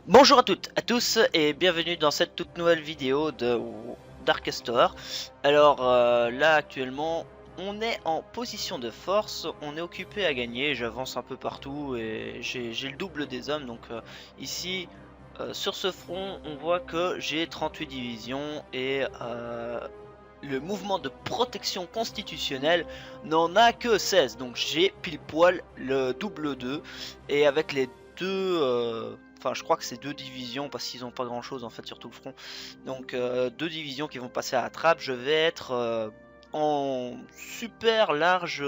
Bonjour à toutes, à tous et bienvenue dans cette toute nouvelle vidéo de Darkest Tower. Alors là actuellement on est en position de force, on est occupé à gagner, j'avance un peu partout et j'ai le double des hommes. Donc ici sur ce front on voit que j'ai 38 divisions et le mouvement de protection constitutionnelle n'en a que 16. Donc j'ai pile poil le double 2 et avec les deux... Enfin, je crois que c'est deux divisions parce qu'ils n'ont pas grand chose en fait sur tout le front. Donc, deux divisions qui vont passer à la trappe. Je vais être en super large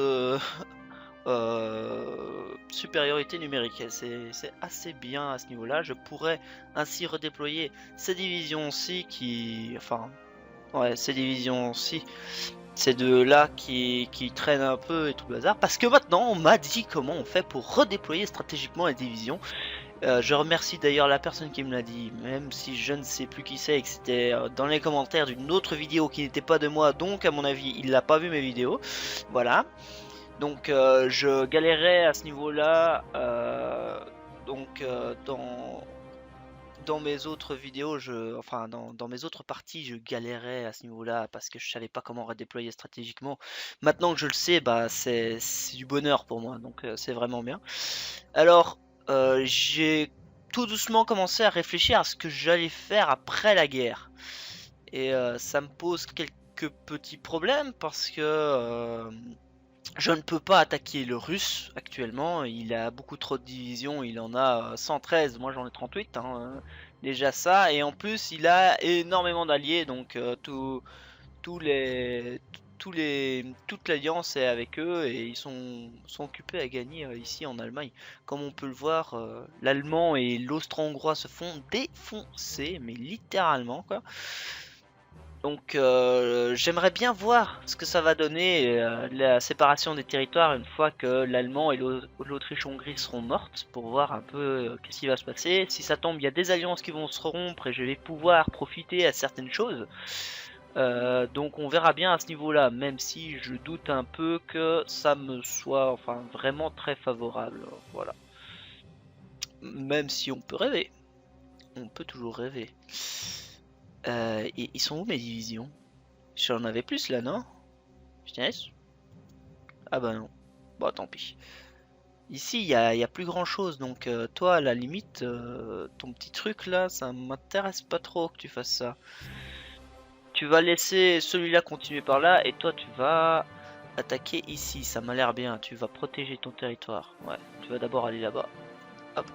supériorité numérique. C'est assez bien à ce niveau-là. Je pourrais ainsi redéployer ces divisions-ci qui. Enfin, ouais, ces divisions-ci. Ces deux-là qui traînent un peu et tout le hasard. Parce que maintenant, on m'a dit comment on fait pour redéployer stratégiquement les divisions. Je remercie d'ailleurs la personne qui me l'a dit, même si je ne sais plus qui c'est et que c'était dans les commentaires d'une autre vidéo qui n'était pas de moi, donc à mon avis il n'a pas vu mes vidéos. Voilà, donc je galérais à ce niveau-là, donc dans mes autres vidéos, enfin dans mes autres parties, je galérais à ce niveau-là parce que je savais pas comment redéployer stratégiquement. Maintenant que je le sais, bah c'est du bonheur pour moi, donc c'est vraiment bien. Alors, j'ai tout doucement commencé à réfléchir à ce que j'allais faire après la guerre. Et ça me pose quelques petits problèmes parce que je ne peux pas attaquer le russe actuellement. Il a beaucoup trop de divisions, il en a 113, moi j'en ai 38, hein, déjà ça. Et en plus, il a énormément d'alliés, donc tous les, toute l'alliance est avec eux et ils sont occupés à gagner ici en Allemagne. Comme on peut le voir, l'allemand et l'austro-hongrois se font défoncer, mais littéralement quoi. Donc j'aimerais bien voir ce que ça va donner la séparation des territoires une fois que l'allemand et l'Autriche-Hongrie seront mortes pour voir un peu qu'est-ce qui va se passer. Si ça tombe, il y a des alliances qui vont se rompre et je vais pouvoir profiter à certaines choses. Donc on verra bien à ce niveau-là, même si je doute un peu que ça me soit enfin vraiment très favorable. Voilà. Même si on peut rêver, on peut toujours rêver. Et ils sont où mes divisions? J'en avais plus là, non? Finesse? Ah bah non. Bon, tant pis. Ici, y a plus grand chose, donc toi, à la limite, ton petit truc là, ça m'intéresse pas trop que tu fasses ça. Tu vas laisser celui-là continuer par là, et toi, tu vas attaquer ici. Ça m'a l'air bien. Tu vas protéger ton territoire. Ouais, tu vas d'abord aller là-bas. Hop.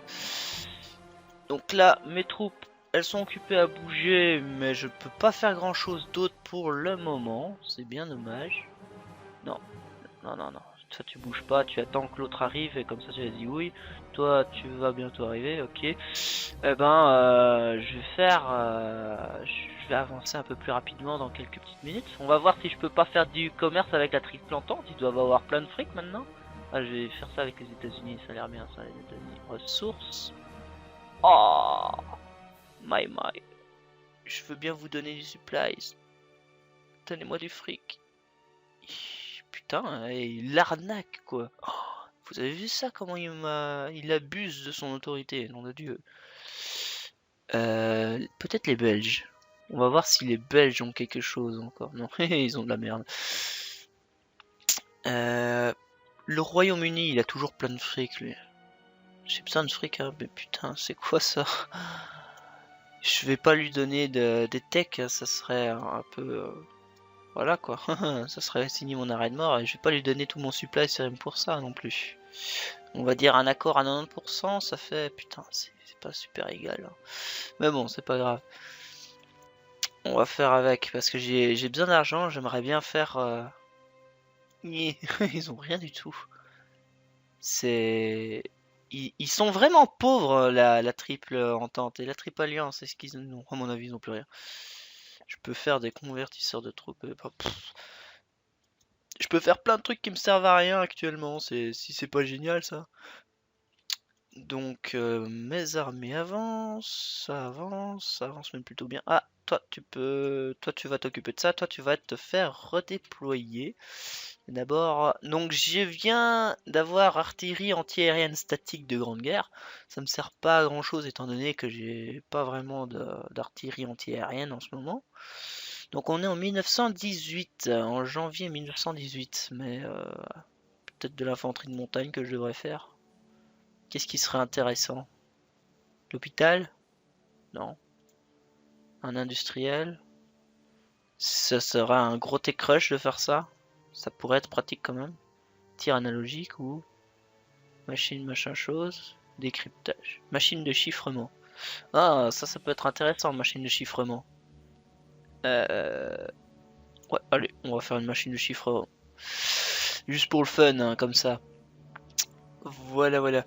Donc là, mes troupes, elles sont occupées à bouger, mais je peux pas faire grand-chose d'autre pour le moment. C'est bien dommage. Non, non, non, non. Toi, tu bouges pas, tu attends que l'autre arrive et comme ça, tu vas dire oui. Toi, tu vas bientôt arriver, ok. Eh ben, je vais faire. Je vais avancer un peu plus rapidement dans quelques petites minutes. On va voir si je peux pas faire du commerce avec la triple entente. Ils doivent avoir plein de fric maintenant. Ah, je vais faire ça avec les États-Unis, ça a l'air bien ça, les États-Unis. Ressources. Oh, my. Je veux bien vous donner du supplies. Donnez-moi du fric. Putain, il arnaque quoi. Oh, vous avez vu ça comment il abuse de son autorité, nom de Dieu. Peut-être les Belges. On va voir si les Belges ont quelque chose encore. Non, ils ont de la merde. Le Royaume-Uni, il a toujours plein de fric lui. J'ai besoin de fric, hein, mais putain, c'est quoi ça? Je vais pas lui donner des techs, hein, ça serait un peu voilà quoi, ça serait signer mon arrêt de mort et je vais pas lui donner tout mon supply CRM pour ça non plus. On va dire un accord à 90%, ça fait putain, c'est pas super égal, hein. Mais bon, c'est pas grave. On va faire avec parce que j'ai besoin d'argent, j'aimerais bien faire. Ils ont rien du tout. C'est. Ils sont vraiment pauvres, la triple entente et la triple alliance. Est-ce qu'ils ont. À mon avis, ils n'ont plus rien. Je peux faire des convertisseurs de troupes. Je peux faire plein de trucs qui me servent à rien actuellement. Si c'est pas génial ça. Donc mes armées avancent, ça avance même plutôt bien. Ah, toi tu vas t'occuper de ça, toi tu vas te faire redéployer. D'abord, donc je viens d'avoir artillerie antiaérienne statique de grande guerre. Ça me sert pas à grand chose étant donné que j'ai pas vraiment d'artillerie antiaérienne en ce moment. Donc on est en 1918, en janvier 1918, mais peut-être de l'infanterie de montagne que je devrais faire. Qu'est-ce qui serait intéressant? L'hôpital? Non. Un industriel? Ça sera un gros tech crush de faire ça. Ça pourrait être pratique quand même. Tir analogique ou machine machin chose. Décryptage. Machine de chiffrement. Ah, ça peut être intéressant, machine de chiffrement. Ouais, allez, on va faire une machine de chiffrement. Juste pour le fun, hein, comme ça. Voilà, voilà.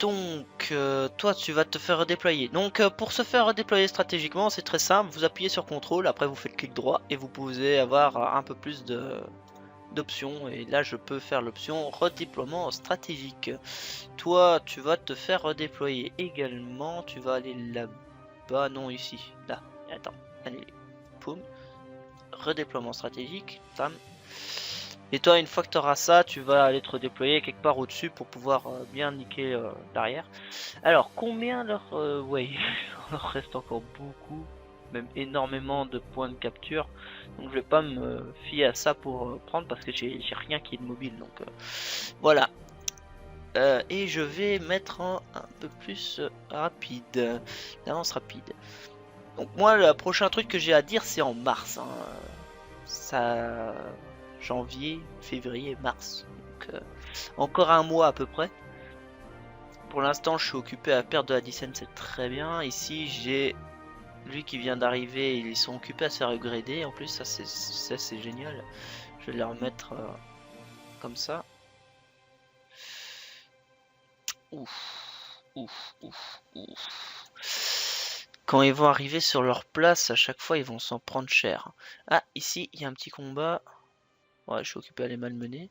Donc, toi, tu vas te faire redéployer. Donc, pour se faire redéployer stratégiquement, c'est très simple. Vous appuyez sur CTRL, après vous faites clic droit et vous pouvez avoir un peu plus d'options. Et là, je peux faire l'option redéploiement stratégique. Toi, tu vas te faire redéployer également. Tu vas aller là-bas, non, ici, là. Attends, allez, poum. Redéploiement stratégique, tam. Et toi, une fois que tu auras ça, tu vas aller te redéployer quelque part au-dessus pour pouvoir bien niquer l'arrière. Alors, combien leur... ouais, il leur reste encore beaucoup, même énormément de points de capture. Donc je vais pas me fier à ça pour prendre parce que j'ai rien qui est de mobile. Donc voilà. Et je vais mettre en un peu plus rapide. L'avance rapide. Donc moi, le prochain truc que j'ai à dire, c'est en mars. Hein. Ça... Janvier, février, mars. Donc encore un mois à peu près. Pour l'instant, je suis occupé à perdre de la dissène, c'est très bien. Ici, j'ai lui qui vient d'arriver, ils sont occupés à se faire upgrader. En plus, ça c'est génial. Je vais les remettre comme ça. Ouf, ouf, ouf, ouf. Quand ils vont arriver sur leur place, à chaque fois, ils vont s'en prendre cher. Ah, ici, il y a un petit combat. Ouais, je suis occupé à les malmener.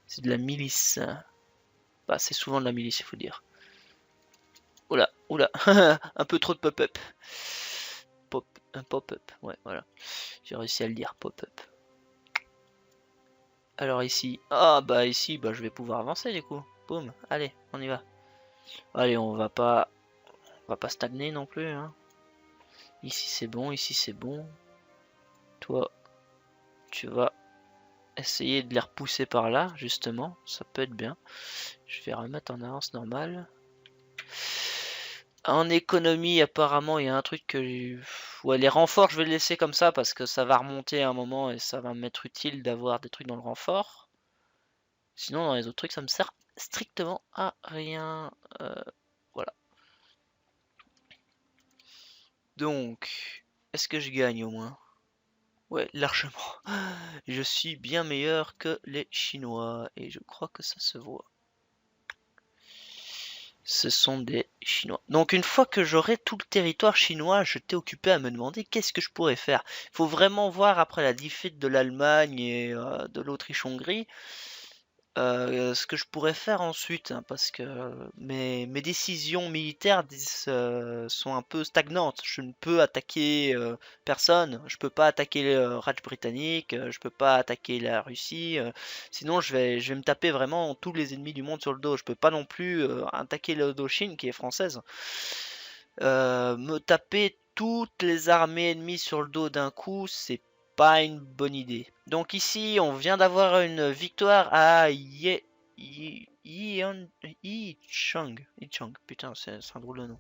C'est de la milice. Bah, c'est souvent de la milice, il faut dire. Oula, oula, un peu trop de pop-up. Un pop-up, ouais, voilà. J'ai réussi à le dire, pop-up. Alors ici, ici, je vais pouvoir avancer du coup. Boum, allez, on y va. Allez, on va pas stagner non plus. Hein. Ici c'est bon, ici c'est bon. Toi, tu vas essayer de les repousser par là, justement. Ça peut être bien. Je vais remettre en avance normale. En économie, apparemment, il y a un truc que... Ouais, les renforts, je vais les laisser comme ça parce que ça va remonter à un moment et ça va m'être utile d'avoir des trucs dans le renfort. Sinon, dans les autres trucs, ça me sert strictement à rien. Voilà. Donc, est-ce que je gagne au moins? Ouais, largement. Je suis bien meilleur que les Chinois et je crois que ça se voit. Ce sont des Chinois. Donc une fois que j'aurai tout le territoire chinois, je t'ai occupé à me demander qu'est-ce que je pourrais faire. Il faut vraiment voir après la défaite de l'Allemagne et de l'Autriche-Hongrie ce que je pourrais faire ensuite, hein, parce que mes décisions militaires sont un peu stagnantes. Je ne peux attaquer personne, je peux pas attaquer le Raj britannique, je peux pas attaquer la Russie, sinon je vais me taper vraiment tous les ennemis du monde sur le dos. Je peux pas non plus attaquer l'Indochine qui est française. Me taper toutes les armées ennemies sur le dos d'un coup, c'est pas une bonne idée. Donc ici, on vient d'avoir une victoire à Yichang. Putain, c'est un drôle de nom.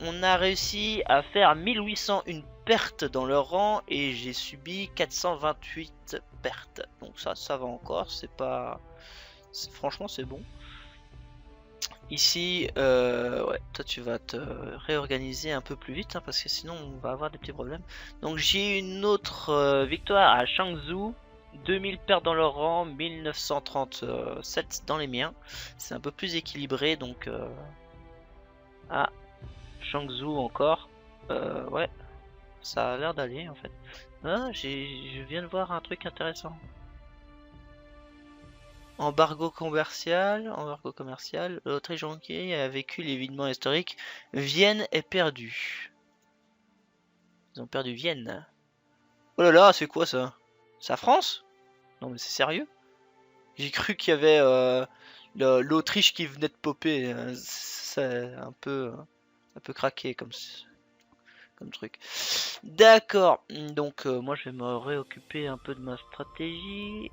On a réussi à faire 1801 pertes dans leur rang et j'ai subi 428 pertes. Donc ça va encore, c'est pas... Franchement, c'est bon. Ici, ouais, toi tu vas te réorganiser un peu plus vite hein, parce que sinon on va avoir des petits problèmes. Donc j'ai une autre victoire à Changzhou, 2000 pertes dans leur rang, 1937 dans les miens. C'est un peu plus équilibré donc à Changzhou encore. Ouais, ça a l'air d'aller en fait. Ah, je viens de voir un truc intéressant. Embargo commercial. L'Autriche-Hongrie a vécu l'évidement historique. Vienne est perdue. Ils ont perdu Vienne. Oh là là, c'est quoi ça? C'est la France? Non mais c'est sérieux? J'ai cru qu'il y avait l'Autriche qui venait de popper. C'est un peu craqué comme truc. D'accord. Donc moi je vais me réoccuper un peu de ma stratégie.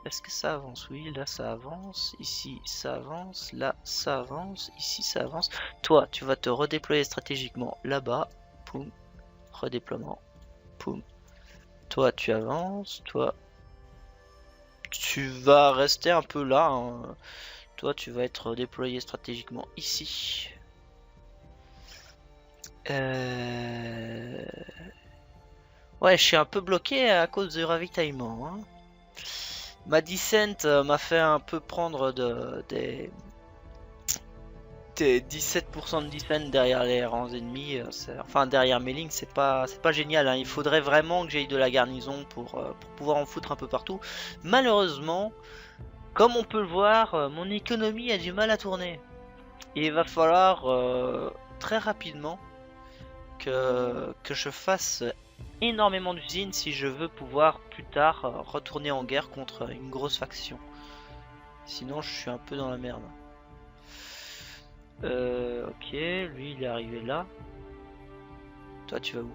Est-ce que ça avance? Oui, là ça avance. Ici ça avance. Là ça avance. Ici ça avance. Toi, tu vas te redéployer stratégiquement là-bas. Poum. Redéploiement. Poum. Toi, tu avances. Toi, tu vas rester un peu là, hein. Toi, tu vas être déployé stratégiquement ici. Ouais, je suis un peu bloqué à cause du ravitaillement, hein. Ma descent m'a fait un peu prendre des 17% de descent derrière les rangs ennemis. Enfin, derrière mes lignes, c'est pas génial, hein. Il faudrait vraiment que j'aille de la garnison pour pouvoir en foutre un peu partout. Malheureusement, comme on peut le voir, mon économie a du mal à tourner. Et il va falloir très rapidement que je fasse énormément d'usines si je veux pouvoir plus tard retourner en guerre contre une grosse faction. Sinon, je suis un peu dans la merde. Ok, lui il est arrivé là. Toi, tu vas où?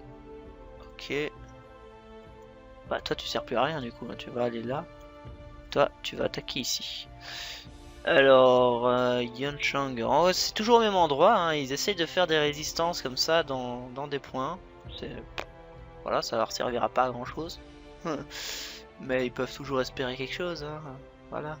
Ok. Bah, toi, tu sers plus à rien du coup, hein. Tu vas aller là. Toi, tu vas attaquer ici. Alors, Yunchang, c'est toujours au même endroit, hein. Ils essayent de faire des résistances comme ça dans des points. Voilà, ça leur servira pas à grand chose. Mais ils peuvent toujours espérer quelque chose, hein. Voilà.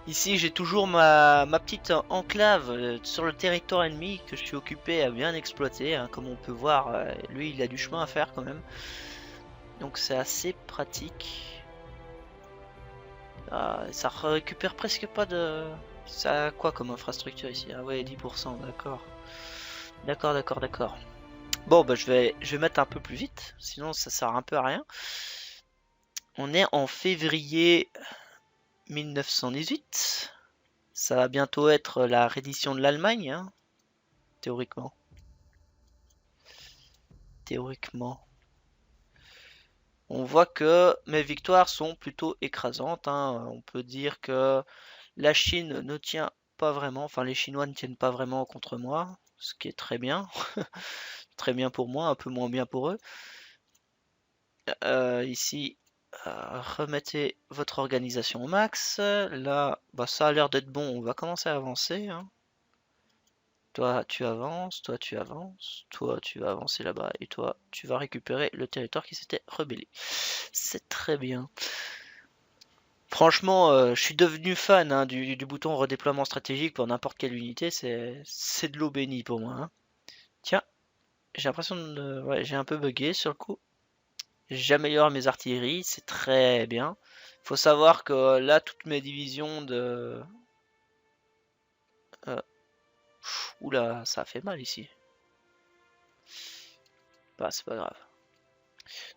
Ici, j'ai toujours ma petite enclave sur le territoire ennemi que je suis occupé à bien exploiter, hein. Comme on peut voir, lui, il a du chemin à faire quand même. Donc c'est assez pratique. Ça récupère presque pas de... Ça a quoi comme infrastructure ici? Ah ouais, 10%, d'accord. D'accord, d'accord, d'accord. Bon, bah je vais mettre un peu plus vite, sinon ça sert un peu à rien. On est en février 1918. Ça va bientôt être la reddition de l'Allemagne, hein, théoriquement. Théoriquement. On voit que mes victoires sont plutôt écrasantes, hein. On peut dire que la Chine ne tient pas vraiment, enfin les Chinois ne tiennent pas vraiment contre moi, ce qui est très bien. Très bien pour moi, un peu moins bien pour eux. Ici, remettez votre organisation au max. Là, bah, ça a l'air d'être bon, on va commencer à avancer, hein. Toi, tu avances, toi, tu avances, toi, tu vas avancer là-bas, et toi, tu vas récupérer le territoire qui s'était rebellé. C'est très bien. Franchement, je suis devenu fan, hein, du bouton redéploiement stratégique pour n'importe quelle unité, c'est de l'eau bénie pour moi, hein. Tiens, j'ai l'impression de... Ouais, j'ai un peu bugué sur le coup. J'améliore mes artilleries, c'est très bien. Faut savoir que là, toutes mes divisions de... Euh, oula, ça a fait mal ici. Bah, c'est pas grave.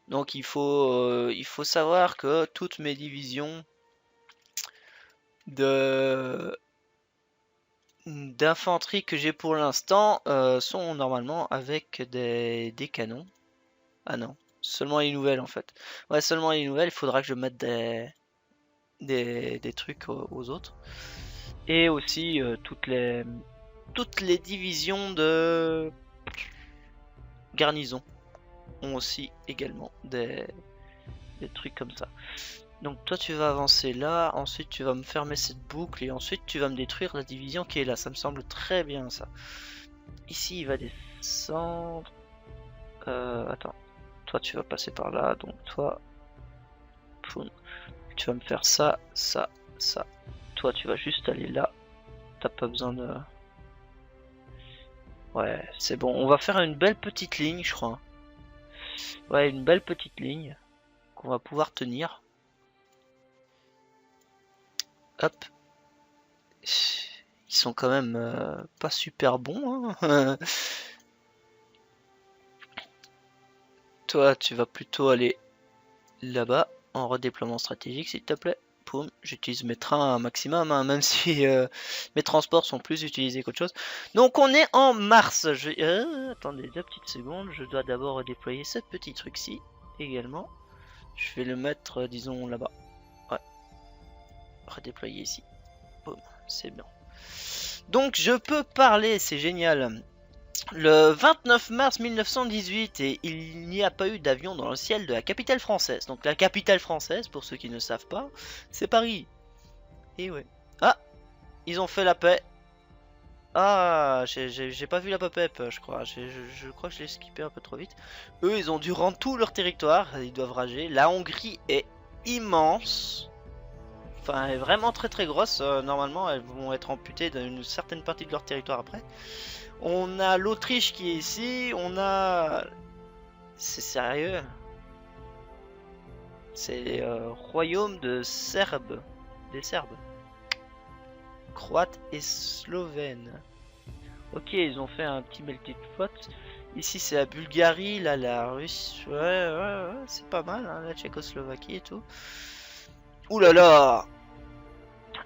Donc il faut savoir que toutes mes divisions de d'infanterie que j'ai pour l'instant sont normalement avec des canons. Ah non, seulement les nouvelles en fait. Ouais, seulement les nouvelles, il faudra que je mette des trucs aux autres. Et aussi toutes les divisions de garnison ont aussi également des trucs comme ça. Donc toi tu vas avancer là, ensuite tu vas me fermer cette boucle et ensuite tu vas me détruire la division qui est là. Ça me semble très bien ça. Ici il va descendre. Attends, toi tu vas passer par là, donc toi, poum. Tu vas me faire ça, ça, ça. Toi tu vas juste aller là. T'as pas besoin de... Ouais, c'est bon. On va faire une belle petite ligne, je crois. Ouais, une belle petite ligne qu'on va pouvoir tenir. Hop. Ils sont quand même pas super bons, hein. Toi, tu vas plutôt aller là-bas en redéploiement stratégique, s'il te plaît. poum, j'utilise mes trains un maximum, hein, même si mes transports sont plus utilisés qu'autre chose. Donc on est en mars. Attendez 2 petites secondes, je dois d'abord déployer ce petit truc-ci également. Je vais le mettre, disons, là-bas. Ouais. Redéployer ici. Boum, c'est bien. Donc je peux parler, c'est génial. Le 29 mars 1918, et il n'y a pas eu d'avion dans le ciel de la capitale française. Donc la capitale française, pour ceux qui ne savent pas, c'est Paris. Et ouais. Ah, ils ont fait la paix. Ah, j'ai pas vu la pop-up, je crois. Je crois que je l'ai skippé un peu trop vite. Eux, ils ont dû rendre tout leur territoire. Ils doivent rager. La Hongrie est immense. Enfin, elle est vraiment très très grosse. Normalement, elles vont être amputées d'une certaine partie de leur territoire après. On a l'Autriche qui est ici. On a... C'est sérieux? C'est royaume de Serbes. Des Serbes. Croates et Slovènes. Ok, ils ont fait un petit melting pot. Ici, c'est la Bulgarie. Là, la Russie. Ouais, c'est pas mal, hein, la Tchécoslovaquie et tout. Ouh là là!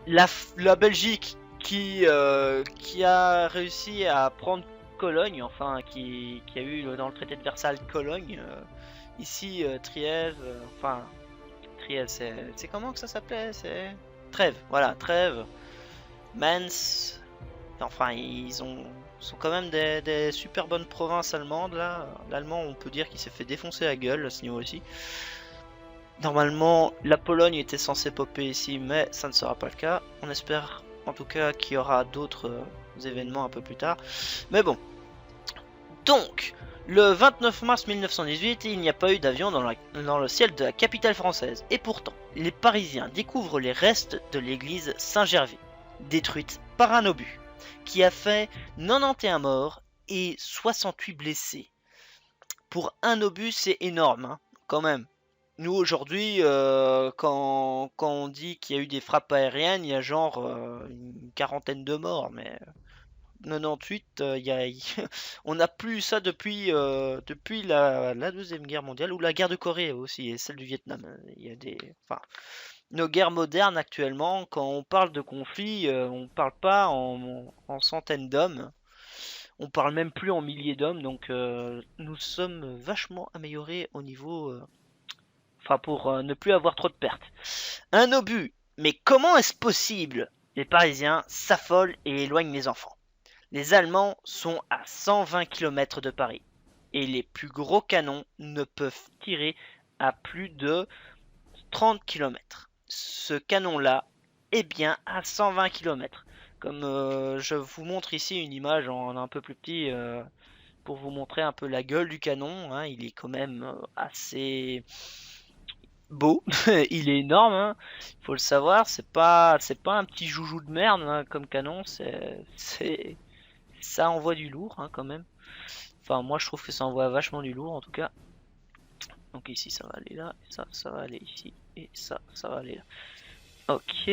La Belgique qui a réussi à prendre Cologne, enfin qui a eu dans le traité de Versailles Cologne, ici Trièves, enfin Trièves c'est comment que ça s'appelait? C'est Trèves, voilà, Trèves, Mainz, enfin sont quand même des super bonnes provinces allemandes là. L'allemand on peut dire qu'il s'est fait défoncer la gueule à ce niveau-ci. Normalement, la Pologne était censée popper ici, mais ça ne sera pas le cas. On espère en tout cas qu'il y aura d'autres événements un peu plus tard. Mais bon. Donc, le 29 mars 1918, il n'y a pas eu d'avion dans le ciel de la capitale française. Et pourtant, les Parisiens découvrent les restes de l'église Saint-Gervais, détruite par un obus, qui a fait 91 morts et 68 blessés. Pour un obus, c'est énorme, hein, quand même. Nous aujourd'hui, quand on dit qu'il y a eu des frappes aériennes, il y a genre une quarantaine de morts, mais 98, on n'a plus ça depuis la Deuxième Guerre mondiale, ou la guerre de Corée aussi, et celle du Vietnam. Il y a enfin, nos guerres modernes actuellement, quand on parle de conflits, on parle pas en centaines d'hommes, on parle même plus en milliers d'hommes, donc nous sommes vachement améliorés au niveau... Enfin, pour ne plus avoir trop de pertes. Un obus. Mais comment est-ce possible? Les Parisiens s'affolent et éloignent les enfants. Les Allemands sont à 120 km de Paris. Et les plus gros canons ne peuvent tirer à plus de 30 km. Ce canon-là est bien à 120 km. Comme je vous montre ici une image en un peu plus petit pour vous montrer un peu la gueule du canon. Hein, il est quand même assez beau, il est énorme, hein. Faut le savoir, c'est pas un petit joujou de merde hein, comme canon, ça envoie du lourd hein, quand même. Enfin moi je trouve que ça envoie vachement du lourd en tout cas. Donc ici ça va aller là, et ça va aller ici, et ça va aller là. Ok,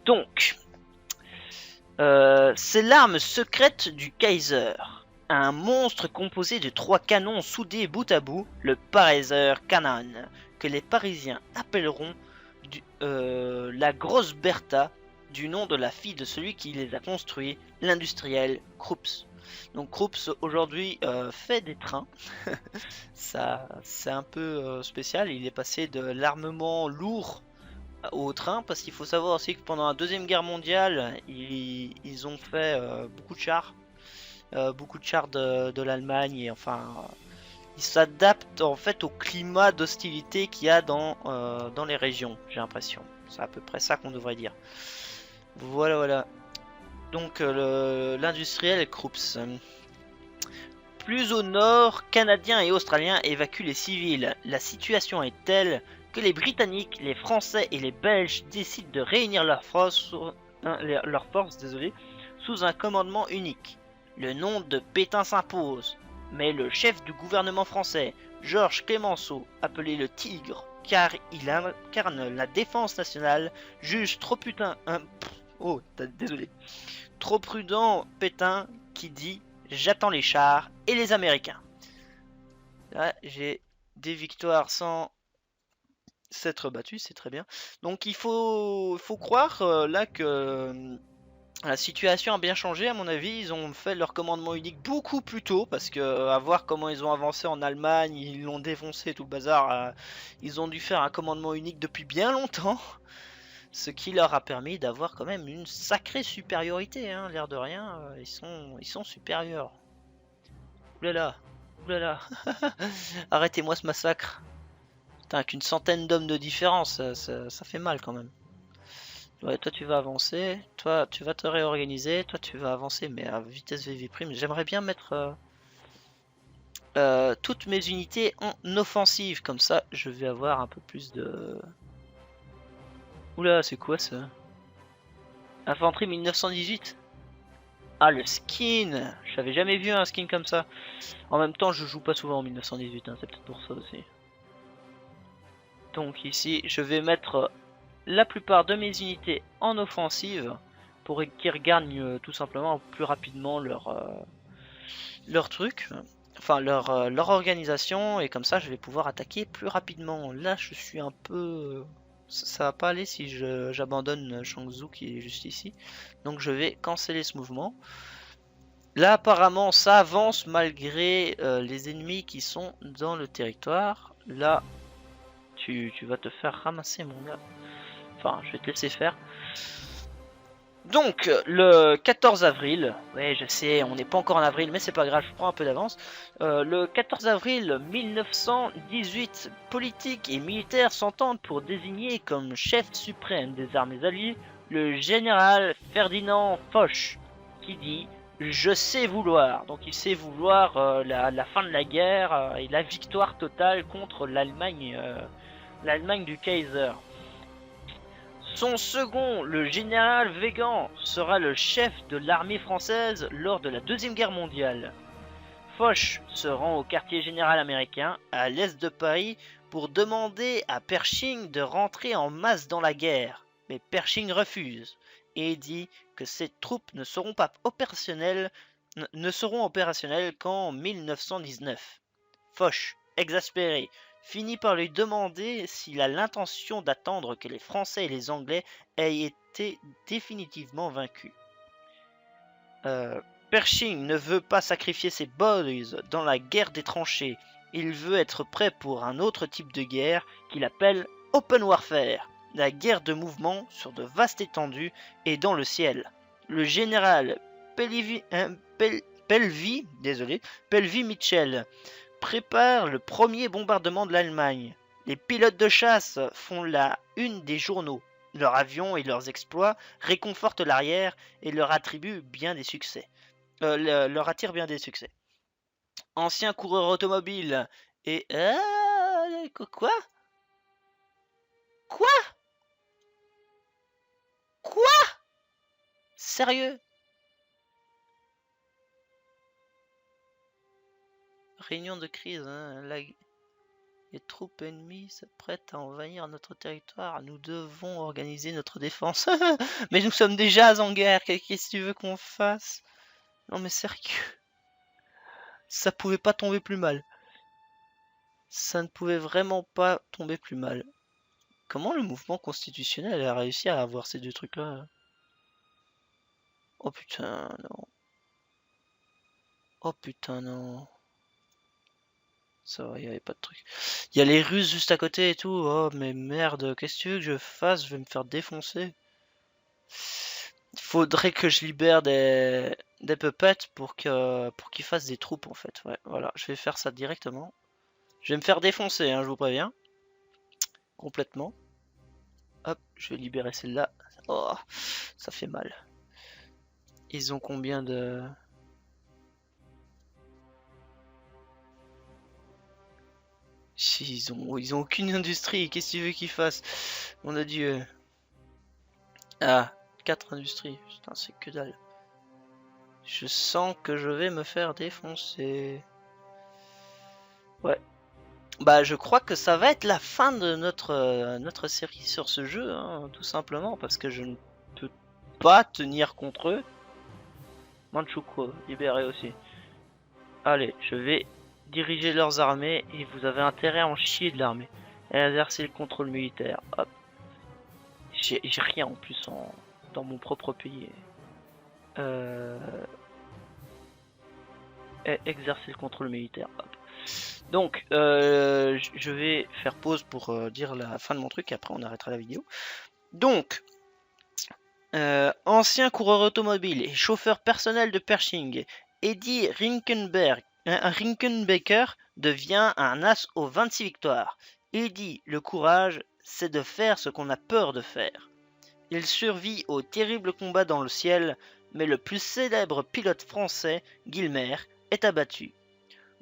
donc c'est l'arme secrète du Kaiser. Un monstre composé de 3 canons soudés bout à bout, le Pariser Cannon, que les Parisiens appelleront la Grosse Bertha, du nom de la fille de celui qui les a construits, l'industriel Krups. Donc Krups aujourd'hui fait des trains, ça c'est un peu spécial, il est passé de l'armement lourd au train, parce qu'il faut savoir aussi que pendant la Deuxième Guerre mondiale, ils ont fait beaucoup de chars de l'Allemagne, et enfin ils s'adaptent en fait au climat d'hostilité qu'il y a dans les régions, j'ai l'impression. C'est à peu près ça qu'on devrait dire. Voilà. Donc l'industriel Krups. Plus au nord, Canadiens et Australiens évacuent les civils. La situation est telle que les Britanniques, les Français et les Belges décident de réunir leurs forces sous un commandement unique. Le nom de Pétain s'impose, mais le chef du gouvernement français, Georges Clemenceau, appelé le Tigre, car il incarne la défense nationale, juge trop prudent Pétain qui dit « J'attends les chars et les Américains ». Là, j'ai des victoires sans s'être battu, c'est très bien. Donc faut croire là que la situation a bien changé à mon avis. Ils ont fait leur commandement unique beaucoup plus tôt parce que à voir comment ils ont avancé en Allemagne, ils l'ont défoncé tout le bazar. Ils ont dû faire un commandement unique depuis bien longtemps, ce qui leur a permis d'avoir quand même une sacrée supériorité. Hein, l'air de rien, ils sont supérieurs. Oulala, oulala, arrêtez-moi ce massacre. Putain, qu'une centaine d'hommes de différence, ça fait mal quand même. Ouais, toi tu vas avancer, toi tu vas te réorganiser, toi tu vas avancer, mais à vitesse VV prime. J'aimerais bien mettre toutes mes unités en offensive, comme ça je vais avoir un peu plus de... Oula, c'est quoi ça? Infanterie 1918? Ah, le skin! J'avais jamais vu un skin comme ça. En même temps, je joue pas souvent en 1918, hein, c'est peut-être pour ça aussi. Donc ici, je vais mettre la plupart de mes unités en offensive pour qu'ils regagnent tout simplement plus rapidement leur truc, enfin leur organisation, et comme ça je vais pouvoir attaquer plus rapidement. Là je suis un peu... ça va pas aller si j'abandonne Shangzhou qui est juste ici. Donc je vais canceller ce mouvement. Là apparemment ça avance malgré les ennemis qui sont dans le territoire. Là tu vas te faire ramasser mon gars. Enfin je vais te laisser faire. Donc, le 14 avril, ouais, je sais, on n'est pas encore en avril, mais c'est pas grave, je prends un peu d'avance. Le 14 avril 1918, politiques et militaires s'entendent pour désigner comme chef suprême des armées alliées le général Ferdinand Foch, qui dit je sais vouloir. Donc, il sait vouloir la fin de la guerre et la victoire totale contre l'Allemagne du Kaiser. Son second, le général Weygand, sera le chef de l'armée française lors de la Deuxième Guerre mondiale. Foch se rend au quartier général américain, à l'est de Paris, pour demander à Pershing de rentrer en masse dans la guerre. Mais Pershing refuse et dit que ses troupes ne seront opérationnelles qu'en 1919. Foch, exaspéré, finit par lui demander s'il a l'intention d'attendre que les Français et les Anglais aient été définitivement vaincus. Pershing ne veut pas sacrifier ses boys dans la guerre des tranchées. Il veut être prêt pour un autre type de guerre qu'il appelle Open Warfare, la guerre de mouvement sur de vastes étendues et dans le ciel. Le général Pelvy Mitchell prépare le premier bombardement de l'Allemagne. Les pilotes de chasse font la une des journaux. Leurs avions et leurs exploits réconfortent l'arrière et leur attribuent bien des succès. Leur attire bien des succès. Ancien coureur automobile et... quoi? Quoi? Quoi? Sérieux? Réunion de crise, hein, les troupes ennemies s'apprêtent à envahir notre territoire. Nous devons organiser notre défense. Mais nous sommes déjà en guerre. Qu'est-ce que tu veux qu'on fasse? Non mais sérieux. Ça pouvait pas tomber plus mal. Ça ne pouvait vraiment pas tomber plus mal. Comment le mouvement constitutionnel a réussi à avoir ces deux trucs-là? Oh putain, non. Oh putain, non. Ça va, il n'y avait pas de truc. Il y a les Russes juste à côté et tout. Oh, mais merde, qu'est-ce que tu veux que je fasse? Je vais me faire défoncer. Il faudrait que je libère des puppets pour qu'ils fassent des troupes en fait. Ouais, voilà, je vais faire ça directement. Je vais me faire défoncer, hein, je vous préviens. Complètement. Hop, je vais libérer celle-là. Oh, ça fait mal. Ils ont combien de... Ils ont aucune industrie. Qu'est-ce que tu veux qu'ils fassent? Mon adieu. Ah, 4 industries. Putain, c'est que dalle. Je sens que je vais me faire défoncer. Ouais. Bah, je crois que ça va être la fin de notre série sur ce jeu, hein, tout simplement, parce que je ne peux pas tenir contre eux. Manchukuo, libéré aussi. Allez, je vais diriger leurs armées et vous avez intérêt à en chier de l'armée. Exercer le contrôle militaire. Hop. J'ai rien en plus dans mon propre pays. Exercer le contrôle militaire. Hop. Donc, je vais faire pause pour dire la fin de mon truc et après on arrêtera la vidéo. Donc, ancien coureur automobile et chauffeur personnel de Pershing, Eddie Rinkenbaker devient un as aux 26 victoires. Il dit: le courage, c'est de faire ce qu'on a peur de faire. Il survit au terrible combat dans le ciel, mais le plus célèbre pilote français, Guilmer, est abattu.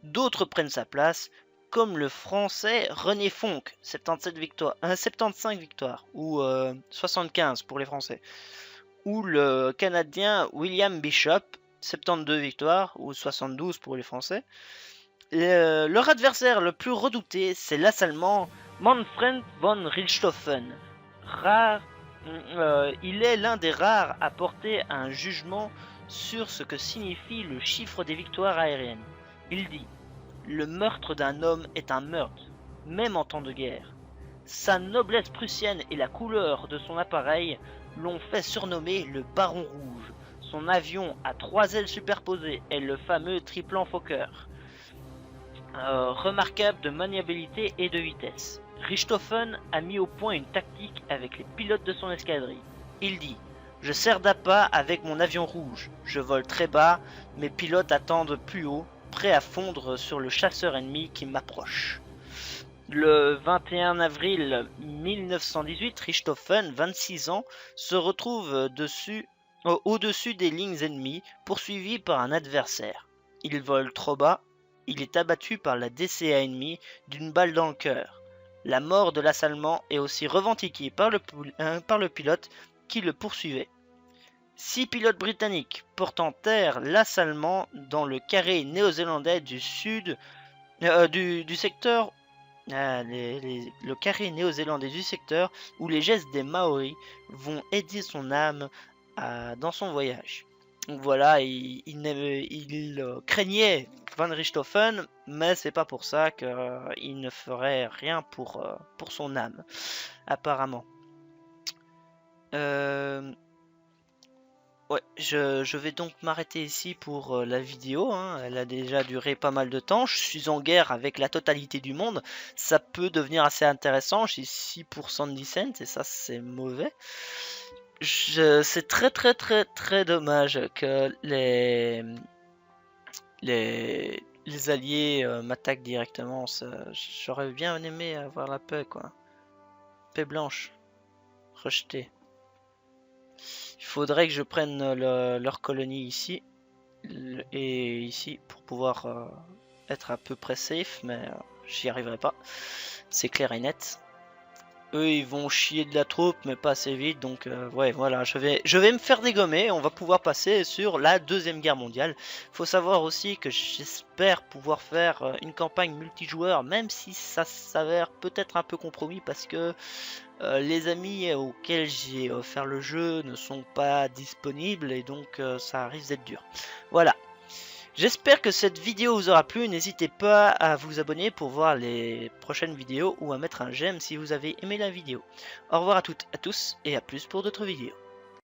D'autres prennent sa place, comme le français René Fonck, 75 victoires, ou 75 pour les français, ou le canadien William Bishop, 72 victoires, ou 72 pour les français. Leur adversaire le plus redouté, c'est l'As-Allemand Manfred von Richthofen. Il est l'un des rares à porter un jugement sur ce que signifie le chiffre des victoires aériennes. Il dit: le meurtre d'un homme est un meurtre, même en temps de guerre. Sa noblesse prussienne et la couleur de son appareil l'ont fait surnommer le Baron Rouge. Son avion à 3 ailes superposées est le fameux triplan Fokker. Remarquable de maniabilité et de vitesse. Richthofen a mis au point une tactique avec les pilotes de son escadrille. Il dit: je sers d'appât avec mon avion rouge. Je vole très bas, mes pilotes attendent plus haut, prêts à fondre sur le chasseur ennemi qui m'approche. Le 21 avril 1918, Richthofen, 26 ans, se retrouve au-dessus des lignes ennemies, poursuivi par un adversaire. Il vole trop bas, il est abattu par la DCA ennemie d'une balle dans le cœur. La mort de l'As-Allemand est aussi revendiquée par le pilote qui le poursuivait. 6 pilotes britanniques portent en terre l'As-Allemand dans le carré néo-zélandais du secteur. Le carré néo-zélandais du secteur où les gestes des Maoris vont aider son âme dans son voyage. Donc voilà, il craignait Von Richthofen, mais c'est pas pour ça qu'il ne ferait rien pour son âme, apparemment. Ouais, je vais donc m'arrêter ici pour la vidéo, hein. Elle a déjà duré pas mal de temps. Je suis en guerre avec la totalité du monde. Ça peut devenir assez intéressant. J'ai 6% de licence et ça c'est mauvais. C'est très très très très dommage que les alliés m'attaquent directement. J'aurais bien aimé avoir la paix, quoi. Paix blanche. Rejetée. Il faudrait que je prenne leur colonie ici et ici pour pouvoir être à peu près safe, mais j'y arriverai pas. C'est clair et net. Eux ils vont chier de la troupe mais pas assez vite, donc ouais voilà, je vais me faire dégommer. On va pouvoir passer sur la Deuxième Guerre mondiale. Faut savoir aussi que j'espère pouvoir faire une campagne multijoueur, même si ça s'avère peut-être un peu compromis parce que les amis auxquels j'ai offert le jeu ne sont pas disponibles et donc ça risque d'être dur. Voilà. J'espère que cette vidéo vous aura plu. N'hésitez pas à vous abonner pour voir les prochaines vidéos ou à mettre un j'aime si vous avez aimé la vidéo. Au revoir à toutes et à tous et à plus pour d'autres vidéos.